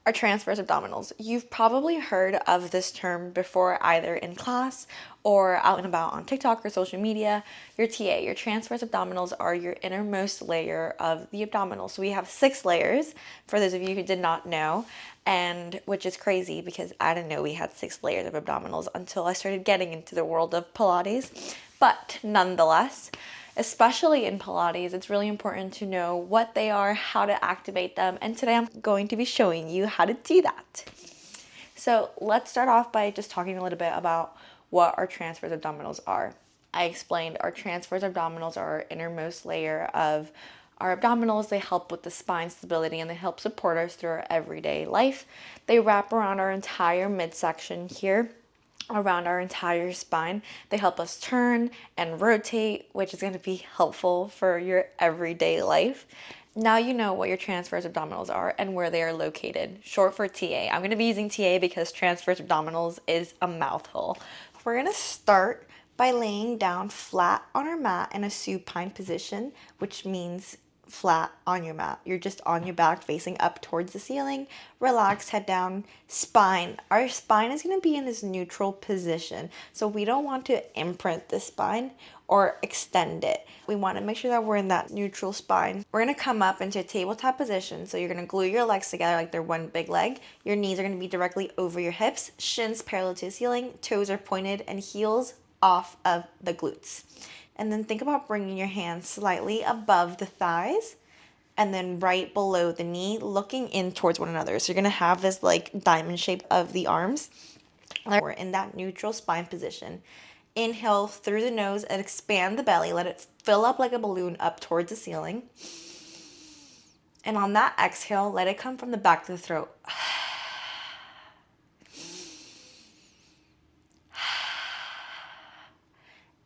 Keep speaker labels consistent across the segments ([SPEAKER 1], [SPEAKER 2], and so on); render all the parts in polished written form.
[SPEAKER 1] Our transverse abdominals. You've probably heard of this term before, either in class or out and about on TikTok or social media. Your TA, your transverse abdominals, are your innermost layer of the abdominal. So we have 6 layers, for those of you who did not know, and which is crazy because I didn't know we had 6 layers of abdominals until I started getting into the world of Pilates. But nonetheless, especially in Pilates, it's really important to know what they are, how to activate them, and today I'm going to be showing you how to do that. So let's start off by just talking a little bit about what our transverse abdominals are. I explained our transverse abdominals are our innermost layer of our abdominals. They help with the spine stability and they help support us through our everyday life. They wrap around our entire midsection here, around our entire spine. They help us turn and rotate, which is going to be helpful for your everyday life. Now you know what your transverse abdominals are and where they are located, short for TA. I'm going to be using TA because transverse abdominals is a mouthful. We're going to start by laying down flat on our mat in a supine position, which means flat on your mat. You're just on your back facing up towards the ceiling. Relax, head down, spine. Our spine is going to be in this neutral position. So we don't want to imprint the spine or extend it. We want to make sure that we're in that neutral spine. We're going to come up into a tabletop position. So you're going to glue your legs together like they're one big leg. Your knees are going to be directly over your hips, shins parallel to the ceiling, toes are pointed, and heels off of the glutes. And then think about bringing your hands slightly above the thighs and then right below the knee, looking in towards one another. So you're gonna have this like diamond shape of the arms. We're in that neutral spine position. Inhale through the nose and expand the belly. Let it fill up like a balloon up towards the ceiling. And on that exhale, let it come from the back of the throat.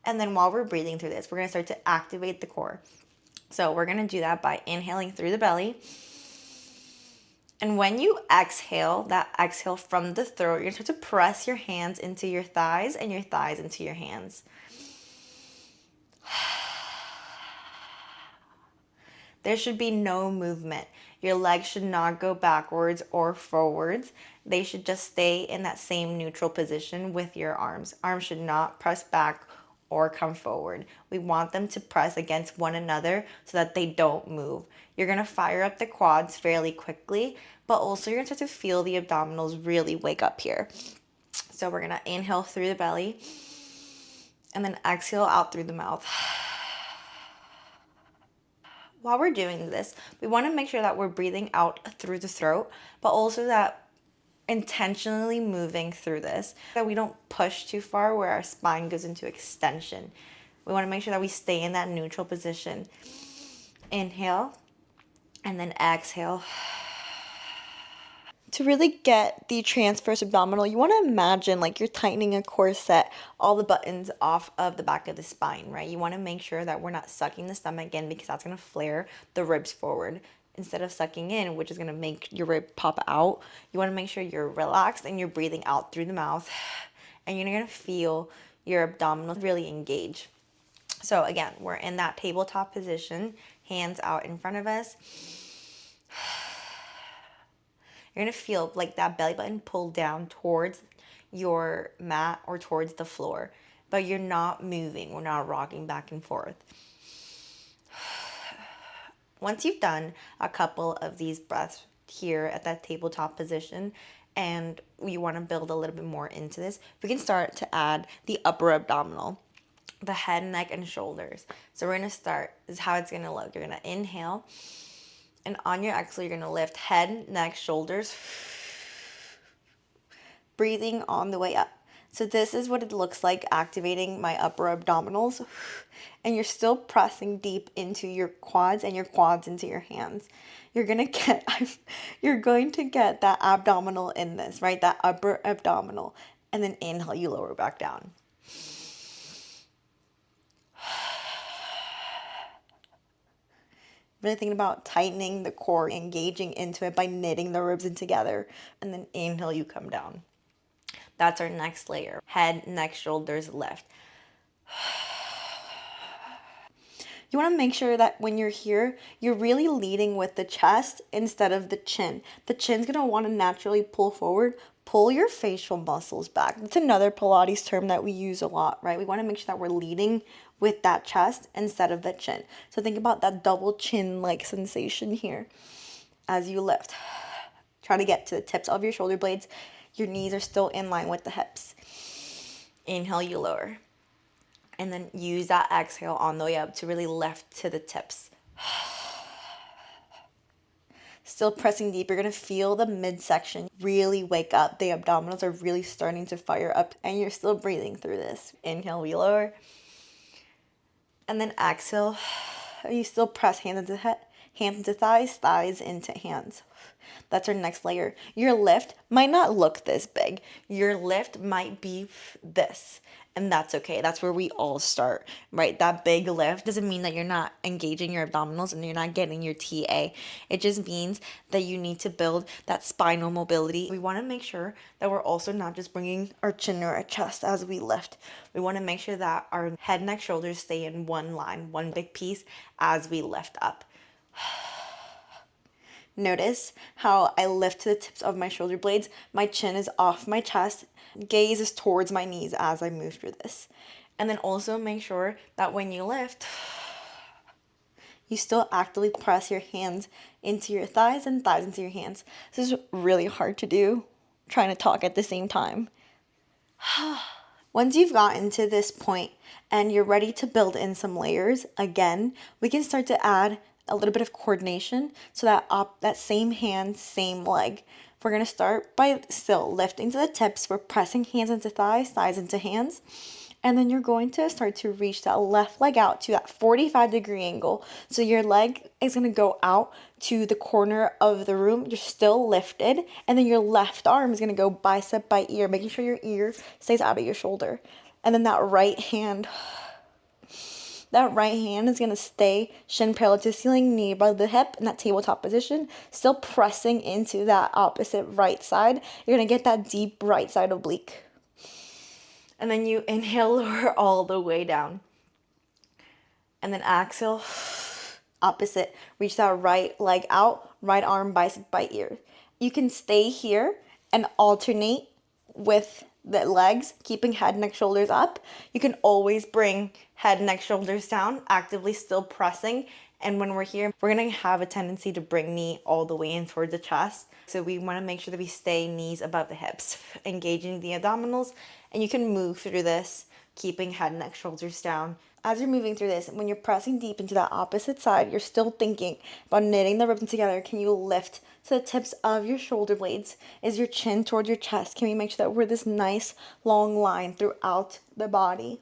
[SPEAKER 1] And then while we're breathing through this, we're going to start to activate the core. So we're going to do that by inhaling through the belly. And when you exhale, that exhale from the throat, you're going to start to press your hands into your thighs and your thighs into your hands. There should be no movement. Your legs should not go backwards or forwards. They should just stay in that same neutral position with your arms. Arms should not press back or come forward. We want them to press against one another so that they don't move. You're gonna fire up the quads fairly quickly, but also you're gonna start to feel the abdominals really wake up here. So we're gonna inhale through the belly and then exhale out through the mouth. While we're doing this, we want to make sure that we're breathing out through the throat, but also that intentionally moving through this, that we don't push too far where our spine goes into extension. We want to make sure that we stay in that neutral position. Inhale and then exhale. To really get the transverse abdominal, you want to imagine like you're tightening a corset, all the buttons off of the back of the spine, right? You want to make sure that we're not sucking the stomach in because that's going to flare the ribs forward. Instead of sucking in, which is going to make your rib pop out, you want to make sure you're relaxed and you're breathing out through the mouth. And you're going to feel your abdominals really engage. So again, we're in that tabletop position, hands out in front of us. You're going to feel like that belly button pull down towards your mat or towards the floor, but you're not moving. We're not rocking back and forth. Once you've done a couple of these breaths here at that tabletop position, and you want to build a little bit more into this, we can start to add the upper abdominal, the head, neck, and shoulders. So we're going to start. This is how it's going to look. You're going to inhale. And on your exhale, you're going to lift head, neck, shoulders, breathing on the way up. So this is what it looks like activating my upper abdominals. And you're still pressing deep into your quads and your quads into your hands. You're going to get that abdominal in this, right? That upper abdominal. And then inhale, you lower back down. Really thinking about tightening the core, engaging into it by knitting the ribs in together. And then inhale, you come down. That's our next layer. Head, neck, shoulders, lift. You want to make sure that when you're here, you're really leading with the chest instead of the chin. The chin's going to want to naturally pull forward. Pull your facial muscles back. That's another Pilates term that we use a lot, right? We want to make sure that we're leading with that chest instead of the chin. So think about that double chin-like sensation here as you lift. Try to get to the tips of your shoulder blades. Your knees are still in line with the hips. Inhale, you lower. And then use that exhale on the way up to really lift to the tips. Still pressing deep. You're going to feel the midsection really wake up. The abdominals are really starting to fire up, and you're still breathing through this. Inhale, we lower. And then exhale. You still press hands into head, hands into thighs, thighs into hands. That's our next layer. Your lift might not look this big. Your lift might be this. And that's okay. That's where we all start, right? That big lift doesn't mean that you're not engaging your abdominals and you're not getting your TA. It just means that you need to build that spinal mobility. We want to make sure that we're also not just bringing our chin or our chest as we lift. We want to make sure that our head, neck, shoulders stay in one line, one big piece as we lift up. Notice how I lift to the tips of my shoulder blades. My chin is off my chest. Gaze is towards my knees as I move through this. And then also make sure that when you lift, you still actively press your hands into your thighs and thighs into your hands. This is really hard to do, trying to talk at the same time. Once you've gotten to this point and you're ready to build in some layers, again, we can start to add a little bit of coordination so that same hand, same leg. We're going to start by still lifting to the tips. We're pressing hands into thighs, thighs into hands. And then you're going to start to reach that left leg out to that 45-degree angle. So your leg is going to go out to the corner of the room. You're still lifted. And then your left arm is going to go bicep by ear, making sure your ear stays out of your shoulder. And then that right hand is going to stay shin parallel to the ceiling, knee above the hip in that tabletop position, still pressing into that opposite right side. You're going to get that deep right side oblique. And then you inhale, lower all the way down. And then exhale, opposite. Reach that right leg out, right arm bicep by ear. You can stay here and alternate with the legs, keeping head, neck, shoulders up. You can always bring head, neck, shoulders down, actively still pressing. And when we're here, we're going to have a tendency to bring knee all the way in towards the chest. So we want to make sure that we stay knees above the hips, engaging the abdominals. And you can move through this, keeping head, neck, shoulders down. As you're moving through this, when you're pressing deep into that opposite side, you're still thinking about knitting the ribs together. Can you lift to the tips of your shoulder blades? Is your chin towards your chest? Can we make sure that we're this nice long line throughout the body?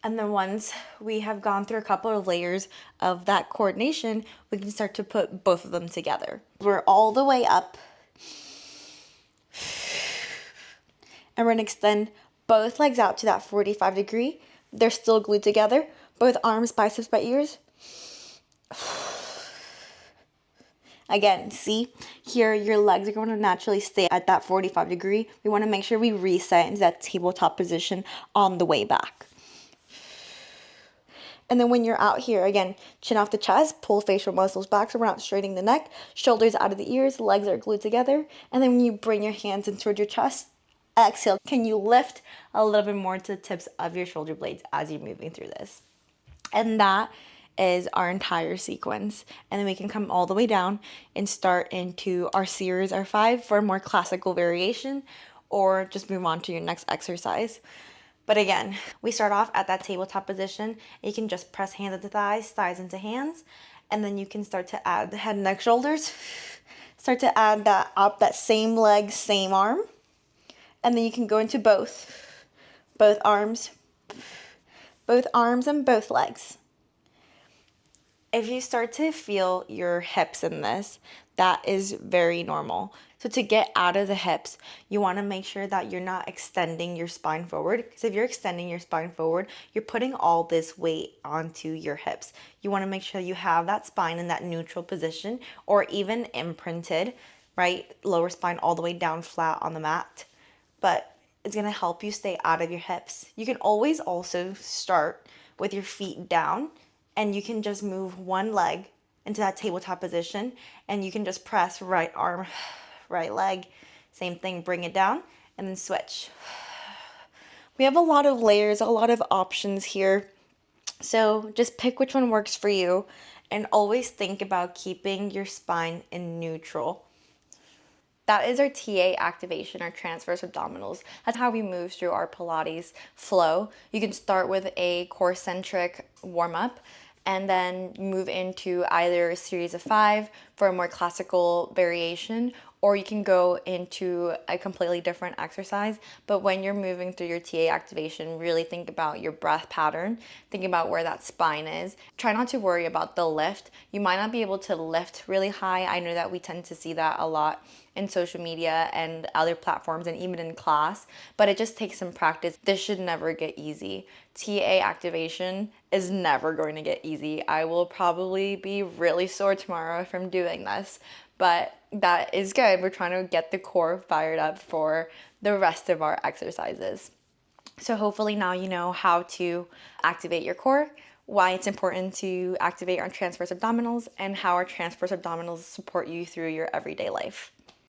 [SPEAKER 1] And then once we have gone through a couple of layers of that coordination, we can start to put both of them together. We're all the way up. And we're going to extend both legs out to that 45-degree. They're still glued together. Both arms, biceps by ears. Again, see, here your legs are going to naturally stay at that 45-degree. We want to make sure we reset into that tabletop position on the way back. And then when you're out here, again, chin off the chest, pull facial muscles back so we're not straightening the neck. Shoulders out of the ears, legs are glued together. And then when you bring your hands in towards your chest, exhale. Can you lift a little bit more to the tips of your shoulder blades as you're moving through this? And that is our entire sequence. And then we can come all the way down and start into our series, our 5, for a more classical variation, or just move on to your next exercise. But again, we start off at that tabletop position. You can just press hands into thighs, thighs into hands, and then you can start to add the head, neck, shoulders. Start to add that up, that same leg, same arm. And then you can go into both arms and both legs. If you start to feel your hips in this, that is very normal. So to get out of the hips, you want to make sure that you're not extending your spine forward. Because if you're extending your spine forward, you're putting all this weight onto your hips. You want to make sure you have that spine in that neutral position, or even imprinted, right? Lower spine all the way down flat on the mat. But it's going to help you stay out of your hips. You can always also start with your feet down, and you can just move one leg into that tabletop position, and you can just press right arm, right leg, same thing, bring it down, and then switch. We have a lot of layers, a lot of options here. So just pick which one works for you, and always think about keeping your spine in neutral. That is our TA activation, our transverse abdominals. That's how we move through our Pilates flow. You can start with a core centric warm up and then move into either a series of 5 for a more classical variation, or you can go into a completely different exercise. But when you're moving through your TA activation, really think about your breath pattern, think about where that spine is. Try not to worry about the lift. You might not be able to lift really high. I know that we tend to see that a lot in social media and other platforms and even in class, but it just takes some practice. This should never get easy. TA activation is never going to get easy. I will probably be really sore tomorrow from doing this, but that is good. We're trying to get the core fired up for the rest of our exercises. So hopefully now you know how to activate your core, why it's important to activate our transverse abdominals, and how our transverse abdominals support you through your everyday life.